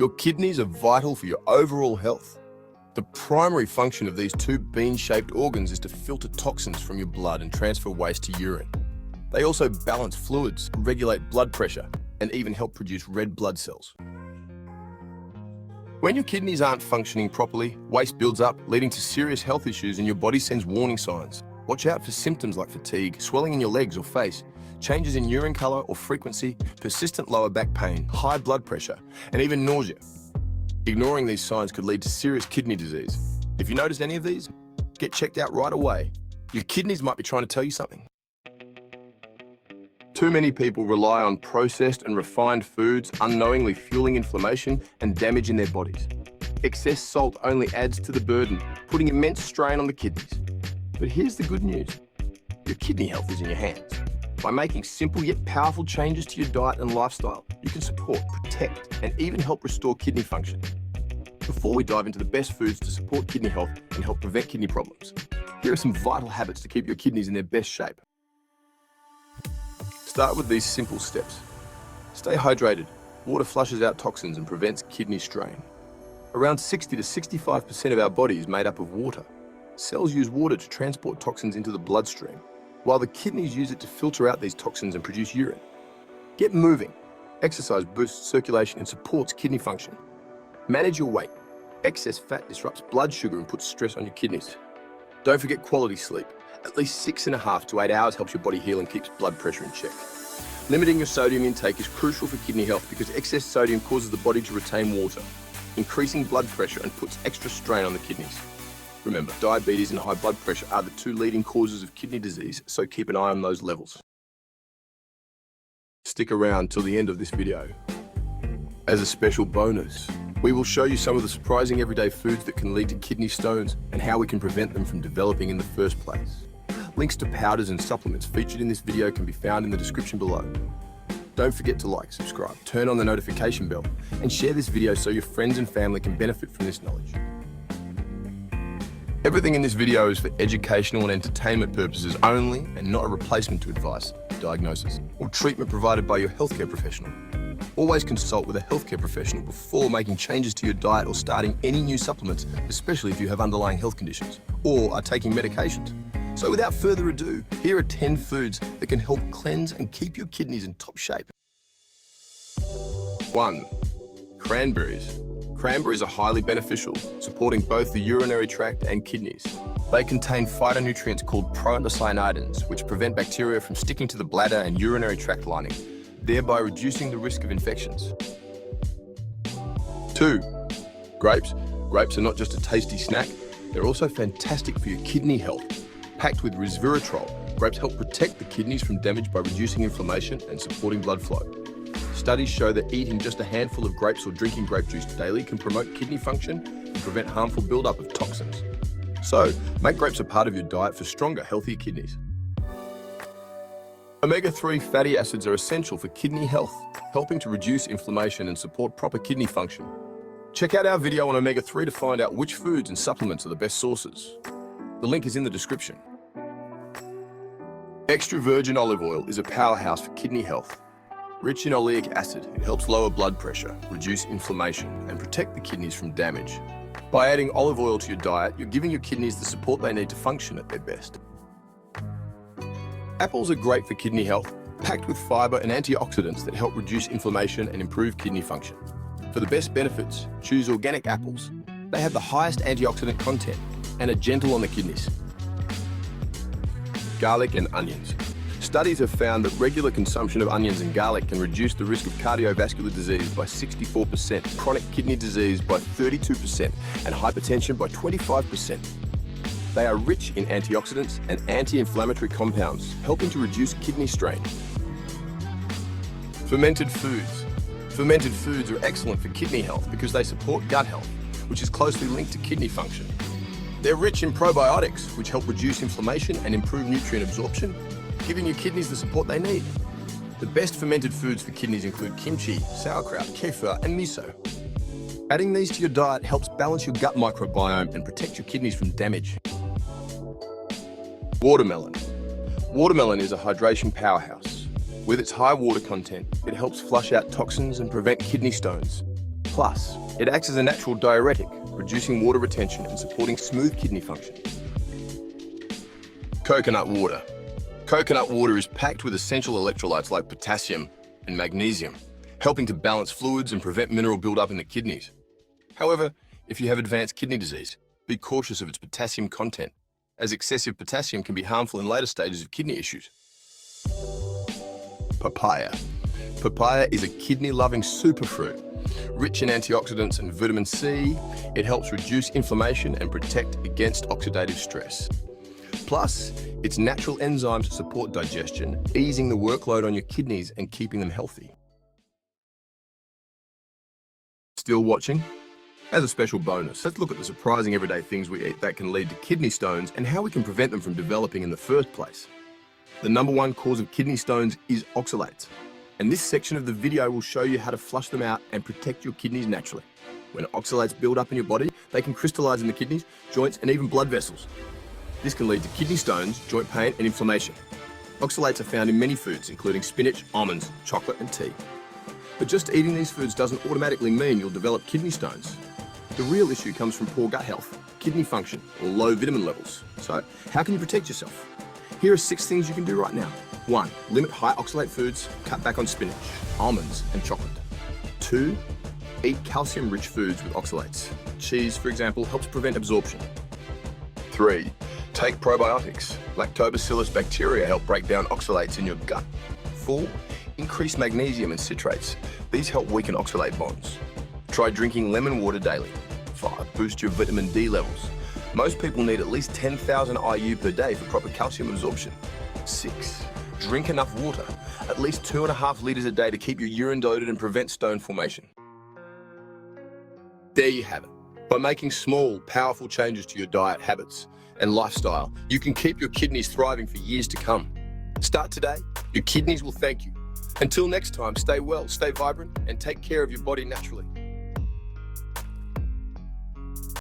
Your kidneys are vital for your overall health. The primary function of these two bean-shaped organs is to filter toxins from your blood and transfer waste to urine. They also balance fluids, regulate blood pressure, and even help produce red blood cells. When your kidneys aren't functioning properly, waste builds up, leading to serious health issues, and your body sends warning signs. Watch out for symptoms like fatigue, swelling in your legs or face, changes in urine color or frequency, persistent lower back pain, high blood pressure, and even nausea. Ignoring these signs could lead to serious kidney disease. If you notice any of these, get checked out right away. Your kidneys might be trying to tell you something. Too many people rely on processed and refined foods, unknowingly fueling inflammation and damage in their bodies. Excess salt only adds to the burden, putting immense strain on the kidneys. But here's the good news. Your kidney health is in your hands. By making simple yet powerful changes to your diet and lifestyle, you can support, protect, and even help restore kidney function. Before we dive into the best foods to support kidney health and help prevent kidney problems, here are some vital habits to keep your kidneys in their best shape. Start with these simple steps. Stay hydrated. Water flushes out toxins and prevents kidney strain. Around 60 to 65% of our body is made up of water. Cells use water to transport toxins into the bloodstream, while the kidneys use it to filter out these toxins and produce urine. Get moving. Exercise boosts circulation and supports kidney function. Manage your weight. Excess fat disrupts blood sugar and puts stress on your kidneys. Don't forget quality sleep. At least 6.5 to 8 hours helps your body heal and keeps blood pressure in check. Limiting your sodium intake is crucial for kidney health because excess sodium causes the body to retain water, increasing blood pressure and puts extra strain on the kidneys. Remember, diabetes and high blood pressure are the two leading causes of kidney disease, so keep an eye on those levels. Stick around till the end of this video. As a special bonus, we will show you some of the surprising everyday foods that can lead to kidney stones and how we can prevent them from developing in the first place. Links to powders and supplements featured in this video can be found in the description below. Don't forget to like, subscribe, turn on the notification bell, and share this video so your friends and family can benefit from this knowledge. Everything in this video is for educational and entertainment purposes only and not a replacement to advice, diagnosis, or treatment provided by your healthcare professional. Always consult with a healthcare professional before making changes to your diet or starting any new supplements, especially if you have underlying health conditions or are taking medications. So without further ado, here are 10 foods that can help cleanse and keep your kidneys in top shape. 1. Cranberries. Cranberries are highly beneficial, supporting both the urinary tract and kidneys. They contain phytonutrients called proanthocyanidins, which prevent bacteria from sticking to the bladder and urinary tract lining, thereby reducing the risk of infections. 2. Grapes. Grapes are not just a tasty snack, they're also fantastic for your kidney health. Packed with resveratrol, grapes help protect the kidneys from damage by reducing inflammation and supporting blood flow. Studies show that eating just a handful of grapes or drinking grape juice daily can promote kidney function and prevent harmful buildup of toxins. So, make grapes a part of your diet for stronger, healthier kidneys. Omega-3 fatty acids are essential for kidney health, helping to reduce inflammation and support proper kidney function. Check out our video on omega-3 to find out which foods and supplements are the best sources. The link is in the description. Extra virgin olive oil is a powerhouse for kidney health. Rich in oleic acid, it helps lower blood pressure, reduce inflammation, and protect the kidneys from damage. By adding olive oil to your diet, you're giving your kidneys the support they need to function at their best. Apples are great for kidney health, packed with fiber and antioxidants that help reduce inflammation and improve kidney function. For the best benefits, choose organic apples. They have the highest antioxidant content and are gentle on the kidneys. Garlic and onions. Studies have found that regular consumption of onions and garlic can reduce the risk of cardiovascular disease by 64%, chronic kidney disease by 32%, and hypertension by 25%. They are rich in antioxidants and anti-inflammatory compounds, helping to reduce kidney strain. Fermented foods. Fermented foods are excellent for kidney health because they support gut health, which is closely linked to kidney function. They're rich in probiotics, which help reduce inflammation and improve nutrient absorption, giving your kidneys the support they need. The best fermented foods for kidneys include kimchi, sauerkraut, kefir, and miso. Adding these to your diet helps balance your gut microbiome and protect your kidneys from damage. Watermelon. Watermelon is a hydration powerhouse. With its high water content, it helps flush out toxins and prevent kidney stones. Plus, it acts as a natural diuretic, reducing water retention and supporting smooth kidney function. Coconut water. Coconut water is packed with essential electrolytes like potassium and magnesium, helping to balance fluids and prevent mineral buildup in the kidneys. However, if you have advanced kidney disease, be cautious of its potassium content, as excessive potassium can be harmful in later stages of kidney issues. Papaya. Papaya is a kidney-loving superfruit. Rich in antioxidants and vitamin C, it helps reduce inflammation and protect against oxidative stress. Plus, its natural enzymes support digestion, easing the workload on your kidneys and keeping them healthy. Still watching? As a special bonus, let's look at the surprising everyday things we eat that can lead to kidney stones and how we can prevent them from developing in the first place. The number one cause of kidney stones is oxalates. And this section of the video will show you how to flush them out and protect your kidneys naturally. When oxalates build up in your body, they can crystallize in the kidneys, joints, and even blood vessels. This can lead to kidney stones, joint pain, and inflammation. Oxalates are found in many foods, including spinach, almonds, chocolate, and tea. But just eating these foods doesn't automatically mean you'll develop kidney stones. The real issue comes from poor gut health, kidney function, or low vitamin levels. So, how can you protect yourself? Here are 6 things you can do right now. 1. Limit high oxalate foods, cut back on spinach, almonds, and chocolate. 2. Eat calcium-rich foods with oxalates. Cheese, for example, helps prevent absorption. 3. Take probiotics. Lactobacillus bacteria help break down oxalates in your gut. 4. Increase magnesium and citrates. These help weaken oxalate bonds. Try drinking lemon water daily. 5. Boost your vitamin D levels. Most people need at least 10,000 IU per day for proper calcium absorption. 6. Drink enough water, at least 2.5 liters a day to keep your urine diluted and prevent stone formation. There you have it. By making small, powerful changes to your diet habits and lifestyle, you can keep your kidneys thriving for years to come. Start today, your kidneys will thank you. Until next time, stay well, stay vibrant, and take care of your body naturally.